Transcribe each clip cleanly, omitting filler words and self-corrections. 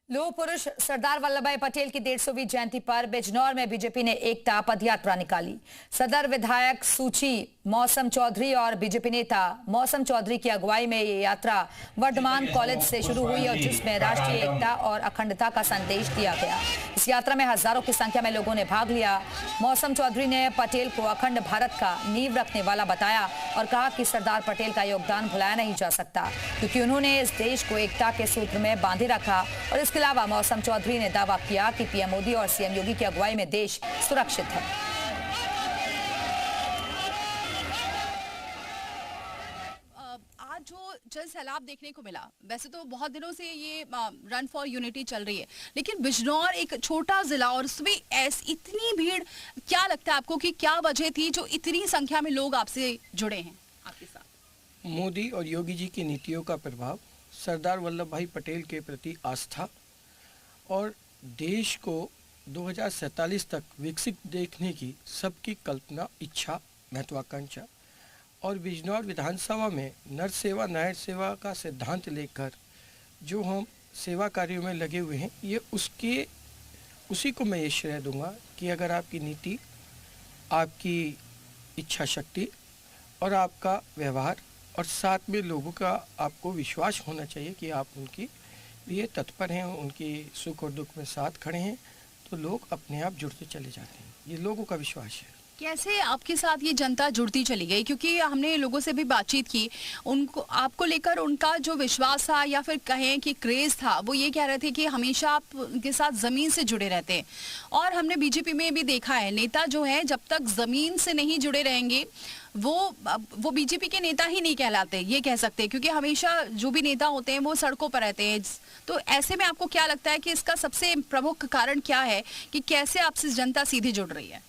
लौह पुरुष सरदार वल्लभ भाई पटेल की 150वीं जयंती पर बिजनौर में बीजेपी ने एकता पदयात्रा निकाली। सदर विधायक सूची मौसम चौधरी और बीजेपी नेता मौसम चौधरी की अगुवाई में ये यात्रा वर्धमान कॉलेज से शुरू हुई और जिसमें राष्ट्रीय एकता और अखंडता का संदेश दिया गया। इस यात्रा में हजारों की संख्या में लोगों ने भाग लिया। मौसम चौधरी ने पटेल को अखंड भारत का नींव रखने वाला बताया और कहा कि सरदार पटेल का योगदान भुलाया नहीं जा सकता, क्योंकि उन्होंने इस देश को एकता के सूत्र में बांधे रखा। और इसके अलावा मौसम चौधरी ने दावा किया कि पीएम मोदी और सीएम योगी की अगुवाई में देश सुरक्षित है। आज जो जल सैलाब देखने को मिला, वैसे तो बहुत दिनों से ये रन फॉर यूनिटी चल रही है, लेकिन बिजनौर एक छोटा जिला और उसमें इतनी भीड़, क्या लगता है आपको कि क्या वजह थी जो इतनी संख्या में लोग आपसे जुड़े हैं आपके साथ? मोदी और योगी जी की नीतियों का प्रभाव, सरदार वल्लभ भाई पटेल के प्रति आस्था और देश को 2047 तक विकसित देखने की सबकी कल्पना, इच्छा, महत्वाकांक्षा और बिजनौर विधानसभा में नर सेवा नायर सेवा का सिद्धांत लेकर जो हम सेवा कार्यों में लगे हुए हैं, ये उसी को मैं ये श्रेय दूंगा कि अगर आपकी नीति, आपकी इच्छा शक्ति और आपका व्यवहार और साथ में लोगों का आपको विश्वास होना चाहिए कि आप उनकी लिए तत्पर हैं, उनकी सुख और दुख में साथ खड़े हैं, तो लोग अपने आप जुड़ते चले जाते हैं। ये लोगों का विश्वास है। कैसे आपके साथ ये जनता जुड़ती चली गई? क्योंकि हमने लोगों से भी बातचीत की, उनको आपको लेकर उनका जो विश्वास था या फिर कहें कि क्रेज था, वो ये कह रहे थे कि हमेशा आप उनके साथ ज़मीन से जुड़े रहते हैं। और हमने बीजेपी में भी देखा है, नेता जो है जब तक ज़मीन से नहीं जुड़े रहेंगे वो बीजेपी के नेता ही नहीं कहलाते, ये कह सकते हैं, क्योंकि हमेशा जो भी नेता होते हैं वो सड़कों पर रहते हैं। तो ऐसे में आपको क्या लगता है कि इसका सबसे प्रमुख कारण क्या है कि कैसे आपसे जनता सीधे जुड़ रही है?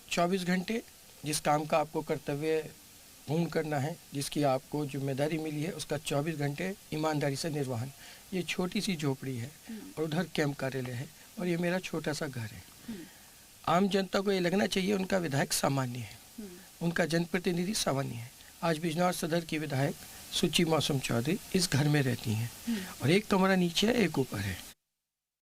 24 घंटे जिस काम का आपको कर्तव्य पूर्ण करना है, जिसकी आपको जिम्मेदारी मिली है, उसका 24 घंटे ईमानदारी से निर्वहन। ये छोटी सी झोपड़ी है और उधर कैंप कार्यालय है और ये मेरा छोटा सा घर है। आम जनता को ये लगना चाहिए उनका विधायक सामान्य है, उनका जनप्रतिनिधि सामान्य है। आज बिजनौर सदर की विधायक सूची मौसम चौधरी इस घर में रहती हैं और एक कमरा नीचे है, एक ऊपर है।